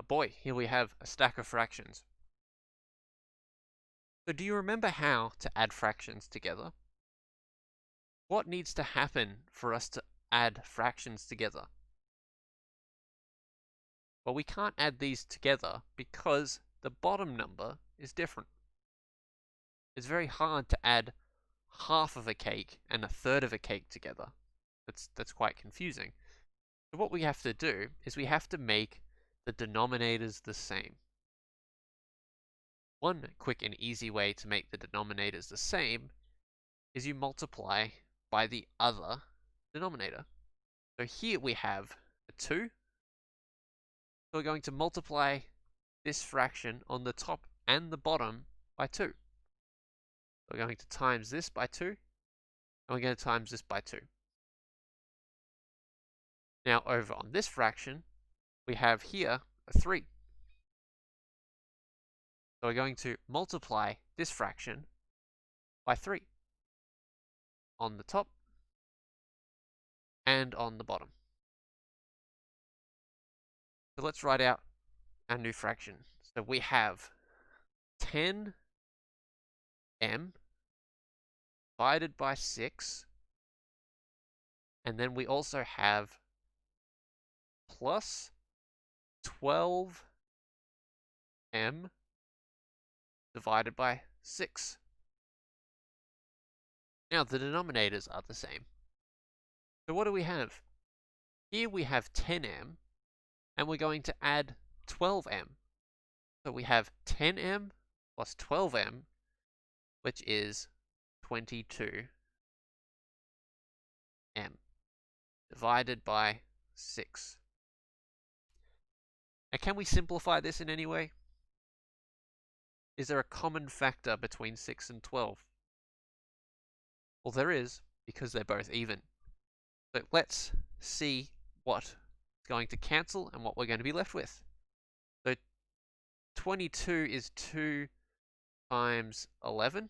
boy, here we have a stack of fractions. So do you remember how to add fractions together? What needs to happen for us to add fractions together? Well, we can't add these together because the bottom number is different. It's very hard to add half of a cake and a third of a cake together. That's quite confusing. So what we have to do is we have to make the denominators the same. One quick and easy way to make the denominators the same is you multiply by the other denominator. So here we have a 2. So we're going to multiply this fraction on the top and the bottom by 2. We're going to times this by 2, and we're going to times this by 2. Now over on this fraction, we have here a 3. So we're going to multiply this fraction by 3 on the top and on the bottom. So let's write out our new fraction. So we have 10m divided by 6, and then we also have plus 12m divided by 6. Now the denominators are the same. So what do we have? Here we have 10m, and we're going to add 12m. So we have 10m plus 12m, which is 22m, divided by 6. Now can we simplify this in any way? Is there a common factor between 6 and 12? Well, there is, because they're both even. So let's see what is going to cancel and what we're going to be left with. So 22 is 2 times 11,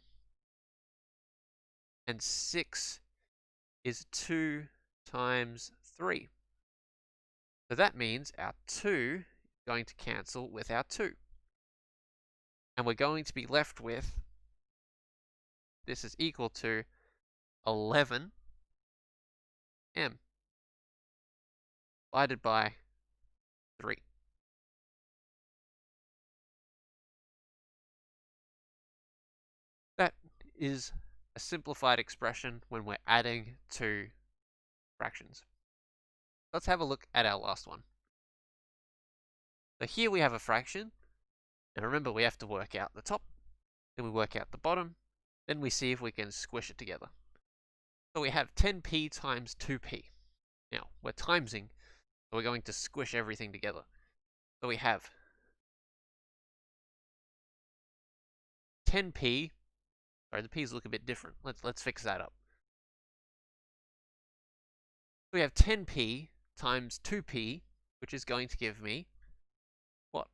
and 6 is 2 times 3. So that means our 2 is going to cancel with our 2. And we're going to be left with, this is equal to 11m divided by 3. That is a simplified expression when we're adding two fractions. Let's have a look at our last one. So here we have a fraction, and remember we have to work out the top, then we work out the bottom, then we see if we can squish it together. So we have 10p times 2p. Now, we're timesing, so we're going to squish everything together. So we have 10p, sorry, the p's look a bit different. Let's fix that up. We have 10p times 2p, which is going to give me what?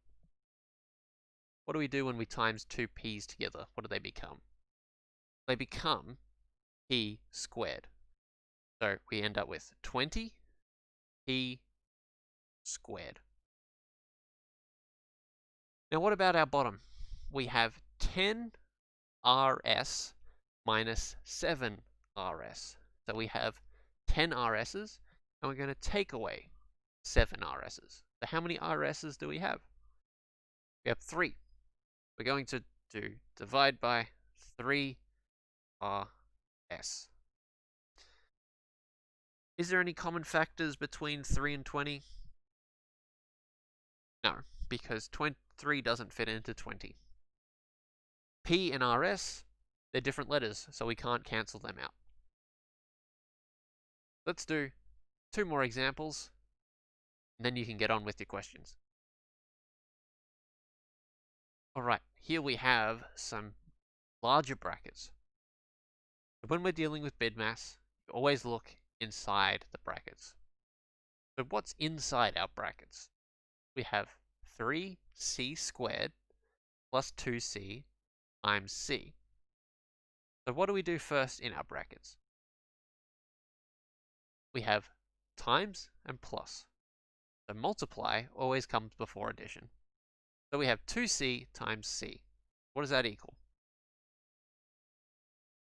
What do we do when we times two p's together? What do they become? They become p squared. So we end up with 20p squared. Now what about our bottom? We have 10rs minus 7rs. So we have 10 RS's, and we're going to take away 7 RS's. So how many RS's do we have? We have 3. We're going to do divide by 3 RS. Is there any common factors between 3 and 20? No, because 3 doesn't fit into 20. P and RS, they're different letters, so we can't cancel them out. Let's do 2 more examples, and then you can get on with your questions. Alright, here we have some larger brackets. When we're dealing with BIDMAS, you always look inside the brackets. So what's inside our brackets? We have 3c squared plus 2c times c. So what do we do first in our brackets? We have times and plus. So multiply always comes before addition. So we have 2c times c. What does that equal?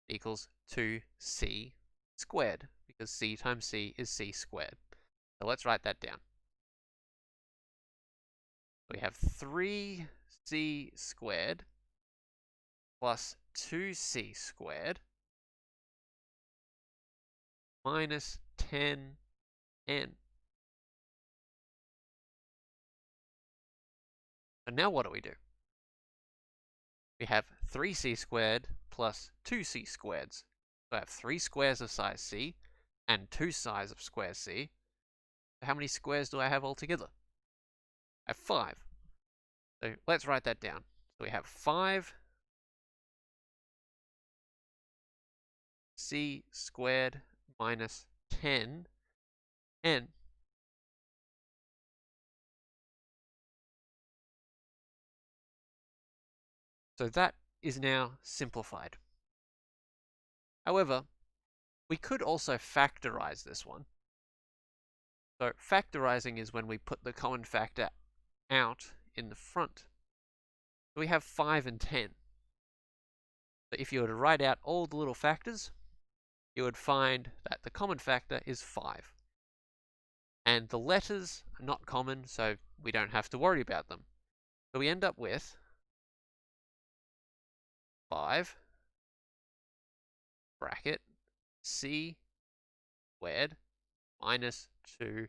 It equals 2c squared, because c times c is c squared. So let's write that down. We have 3c squared plus 2c squared minus 10n. So now what do? We have 3c squared plus 2c squareds. So I have 3 squares of size c and 2 sides of square c. So how many squares do I have altogether? I have 5. So let's write that down. So we have 5 c squared minus 10 n. So that is now simplified. However, we could also factorize this one. So factorizing is when we put the common factor out in the front. So we have 5 and 10. So if you were to write out all the little factors, you would find that the common factor is 5. And the letters are not common, so we don't have to worry about them. So we end up with 5 bracket c squared minus 2n.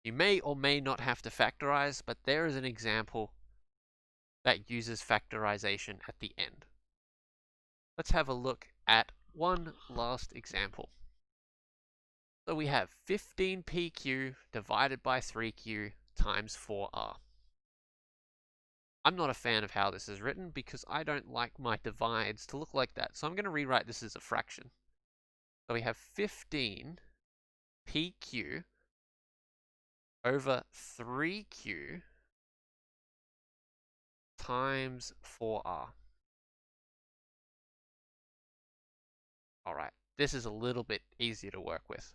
You may or may not have to factorize, but there is an example that uses factorization at the end. Let's have a look at one last example. So we have 15pq divided by 3q times 4r. I'm not a fan of how this is written because I don't like my divides to look like that. So I'm going to rewrite this as a fraction. So we have 15pq over 3q times 4r. Alright, this is a little bit easier to work with.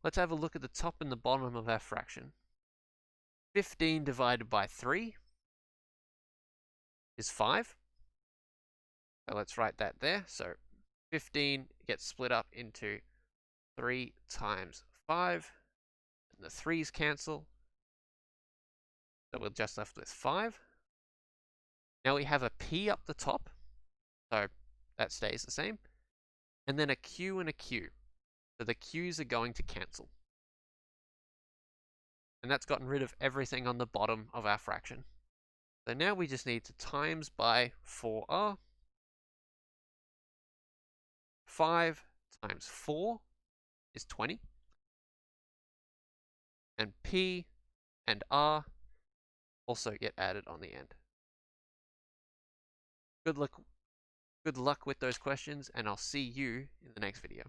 Let's have a look at the top and the bottom of our fraction. 15 divided by 3 is 5. So let's write that there. So 15 gets split up into 3 times 5. And the 3's cancel. So we're just left with 5. Now we have a p up the top. So that stays the same. And then a q and a q. So the q's are going to cancel. And that's gotten rid of everything on the bottom of our fraction. So now we just need to times by 4r. 5 times 4 is 20. And p and r also get added on the end. Good luck with those questions, and I'll see you in the next video.